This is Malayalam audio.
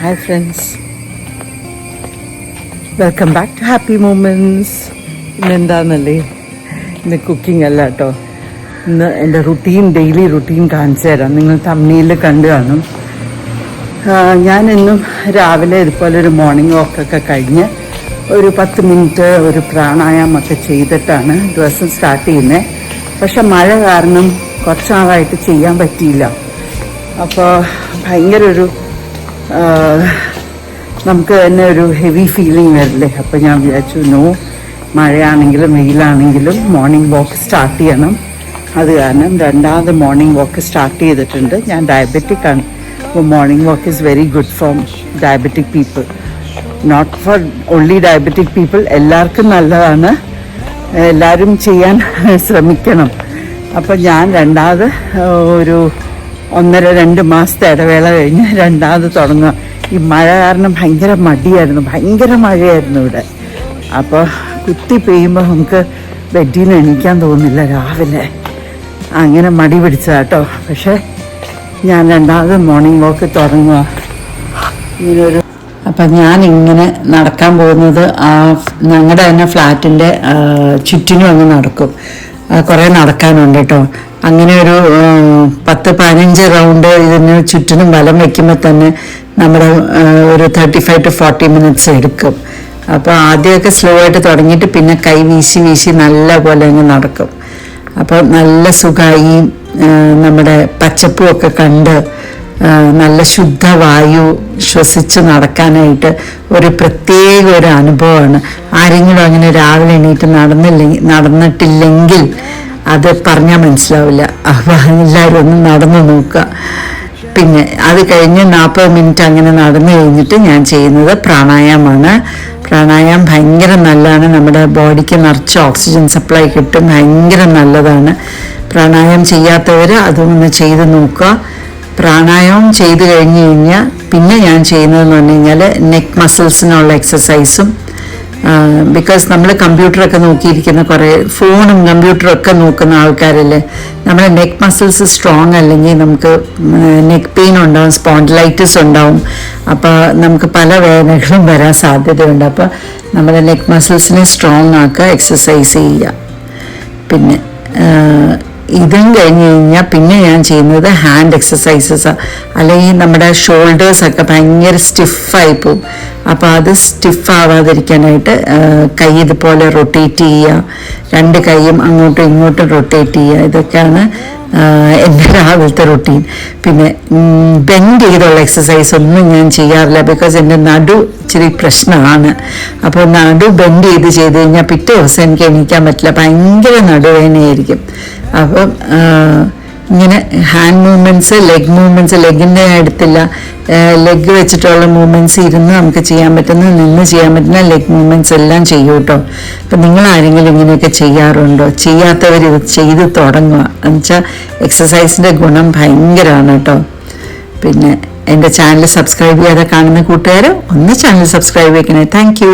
Hi friends, welcome back to Happy Moments. ഇന്നെന്താന്നല്ലേ, ഇന്ന് കുക്കിംഗ് അല്ല കേട്ടോ. ഇന്ന് എൻ്റെ ഡെയിലി റുട്ടീൻ കാണിച്ചു തരാം. നിങ്ങൾ തമ്മിയിൽ കണ്ടു കാണും. ഞാൻ ഇന്നും രാവിലെ ഇതുപോലെ ഒരു മോർണിംഗ് വാക്കൊക്കെ കഴിഞ്ഞ് ഒരു 10 മിനിറ്റ് ഒരു പ്രാണായാമൊക്കെ ചെയ്തിട്ടാണ് ദിവസം സ്റ്റാർട്ട് ചെയ്യുന്നത്. പക്ഷെ മഴ കാരണം കുറച്ച് നാളായിട്ട് ചെയ്യാൻ പറ്റിയില്ല. അപ്പോൾ ഭയങ്കര ഒരു നമുക്ക് തന്നെ ഒരു ഹെവി ഫീലിംഗ് വരില്ലേ. അപ്പോൾ ഞാൻ വിചാരിച്ചു മഴയാണെങ്കിലും വെയിലാണെങ്കിലും മോർണിംഗ് വാക്ക് സ്റ്റാർട്ട് ചെയ്യണം. അത് കാരണം രണ്ടാമത് മോർണിംഗ് വാക്ക് സ്റ്റാർട്ട് ചെയ്തിട്ടുണ്ട്. ഞാൻ ഡയബറ്റിക് ആണ്. അപ്പോൾ morning walk is very good for diabetic people, not for only diabetic people. എല്ലാവർക്കും നല്ലതാണ്, എല്ലാവരും ചെയ്യാൻ ശ്രമിക്കണം. അപ്പം ഞാൻ രണ്ടാമത് ഒരു 1.5-2 മാസത്തെ ഇടവേള കഴിഞ്ഞ് രണ്ടാമത് തുടങ്ങുക. ഈ മഴ കാരണം ഭയങ്കര മടിയായിരുന്നു, ഭയങ്കര മഴയായിരുന്നു ഇവിടെ. അപ്പോൾ കുത്തി പെയ്യുമ്പോൾ നമുക്ക് ബെഡിൽ നിന്ന് എണീക്കാൻ തോന്നുന്നില്ല രാവിലെ, അങ്ങനെ മടി പിടിച്ചതാട്ടോ. പക്ഷേ ഞാൻ രണ്ടാമത് മോർണിംഗ് വാക്ക് തുടങ്ങുക ഇങ്ങനൊരു. അപ്പം ഞാനിങ്ങനെ നടക്കാൻ പോകുന്നത് ഞങ്ങളുടെ തന്നെ ഫ്ലാറ്റിൻ്റെ ചുറ്റിനും അങ്ങ് നടക്കും. കുറേ നടക്കാനുണ്ട് കേട്ടോ. അങ്ങനെ ഒരു 10-15 റൗണ്ട് ഇതിന് ചുറ്റിനും വലം വയ്ക്കുമ്പോൾ തന്നെ നമ്മുടെ ഒരു 35 to 40 മിനിറ്റ്സ് എടുക്കും. അപ്പോൾ ആദ്യമൊക്കെ സ്ലോ ആയിട്ട് തുടങ്ങിയിട്ട് പിന്നെ കൈ വീശി വീശി നല്ല പോലെ അങ്ങ് നടക്കും. അപ്പോൾ നല്ല സുഖമായി നമ്മുടെ പച്ചപ്പുമൊക്കെ കണ്ട് നല്ല ശുദ്ധവായു ശ്വസിച്ച് നടക്കാനായിട്ട് ഒരു പ്രത്യേക ഒരു അനുഭവമാണ്. ആരെങ്കിലും അങ്ങനെ രാവിലെ എണീറ്റ് നടന്നിട്ടില്ലെങ്കിൽ അത് പറഞ്ഞാൽ മനസ്സിലാവില്ല. അപ്പോൾ എല്ലാവരും ഒന്ന് നടന്നു നോക്കുക. പിന്നെ അത് കഴിഞ്ഞ് 40 മിനിറ്റ് അങ്ങനെ നടന്നു കഴിഞ്ഞിട്ട് ഞാൻ ചെയ്യുന്നത് പ്രാണായാമമാണ്. പ്രാണായാമം ഭയങ്കര നല്ലതാണ്, നമ്മുടെ ബോഡിക്ക് നിറച്ച് ഓക്സിജൻ സപ്ലൈ കിട്ടും, ഭയങ്കര നല്ലതാണ്. പ്രാണായാമം ചെയ്യാത്തവർ അതൊന്ന് ചെയ്ത് നോക്കുക. പ്രാണായാമം ചെയ്ത് കഴിഞ്ഞ് കഴിഞ്ഞാൽ പിന്നെ ഞാൻ ചെയ്യുന്നതെന്ന് പറഞ്ഞു കഴിഞ്ഞാൽ നെക്ക് മസിൽസിനുള്ള എക്സസൈസും. ബിക്കോസ് നമ്മൾ കമ്പ്യൂട്ടറൊക്കെ നോക്കിയിരിക്കുന്ന കുറേ ഫോണും കമ്പ്യൂട്ടറും ഒക്കെ നോക്കുന്ന ആൾക്കാരല്ലേ, നമ്മുടെ നെക്ക് മസിൽസ് സ്ട്രോങ് അല്ലെങ്കിൽ നമുക്ക് നെക്ക് പെയിൻ ഉണ്ടാവും, സ്പോണ്ടിലൈറ്റിസ് ഉണ്ടാവും. അപ്പോൾ നമുക്ക് പല വേദനകളും വരാൻ സാധ്യതയുണ്ട്. അപ്പോൾ നമ്മുടെ നെക്ക് മസിൽസിനെ സ്ട്രോങ് ആക്കുക, എക്സസൈസ് ചെയ്യുക. പിന്നെ ഇതും കഴിഞ്ഞ് കഴിഞ്ഞാൽ പിന്നെ ഞാൻ ചെയ്യുന്നത് ഹാൻഡ് എക്സസൈസസാണ്. അല്ലെങ്കിൽ നമ്മുടെ ഷോൾഡേഴ്സൊക്കെ ഭയങ്കര സ്റ്റിഫായി പോവും. അപ്പോൾ അത് സ്റ്റിഫ് ആവാതിരിക്കാനായിട്ട് കൈ ഇതുപോലെ റൊട്ടേറ്റ് ചെയ്യുക, 2 കൈയും അങ്ങോട്ടും ഇങ്ങോട്ടും റൊട്ടേറ്റ് ചെയ്യുക. ഇതൊക്കെയാണ് എൻ്റെ രാവിലത്തെ റൊട്ടീൻ. പിന്നെ ബെൻഡ് ചെയ്തുള്ള എക്സസൈസ് ഒന്നും ഞാൻ ചെയ്യാറില്ല, ബിക്കോസ് എൻ്റെ നടു ഇച്ചിരി പ്രശ്നമാണ്. അപ്പോൾ നടു ബെൻഡ് ചെയ്ത് കഴിഞ്ഞാൽ പിറ്റേ ദിവസം എനിക്ക് എണീക്കാൻ പറ്റില്ല, ഭയങ്കര നടുവേദനയായിരിക്കും. അപ്പം ഇങ്ങനെ ഹാൻഡ് മൂവ്മെൻറ്റ്സ്, ലെഗ് മൂവ്മെൻറ്റ്സ്, ലെഗിൻ്റെ എടുത്തില്ല, ലെഗ് വെച്ചിട്ടുള്ള മൂവ്മെൻറ്റ്സ് ഇരുന്ന് നമുക്ക് ചെയ്യാൻ പറ്റുന്ന, നിന്ന് ചെയ്യാൻ പറ്റുന്ന ലെഗ് മൂവ്മെൻറ്റ്സ് എല്ലാം ചെയ്യൂ കേട്ടോ. അപ്പം നിങ്ങൾ ആരെങ്കിലും ഇങ്ങനെയൊക്കെ ചെയ്യാറുണ്ടോ? ചെയ്യാത്തവർ ഇത് ചെയ്ത് തുടങ്ങുക. എന്നുവെച്ചാൽ എക്സസൈസിൻ്റെ ഗുണം ഭയങ്കരമാണ് കേട്ടോ. പിന്നെ എൻ്റെ ചാനൽ സബ്സ്ക്രൈബ് ചെയ്യാതെ കാണുന്ന കൂട്ടുകാർ ഒന്ന് ചാനൽ സബ്സ്ക്രൈബ് ചെയ്യണേ. താങ്ക്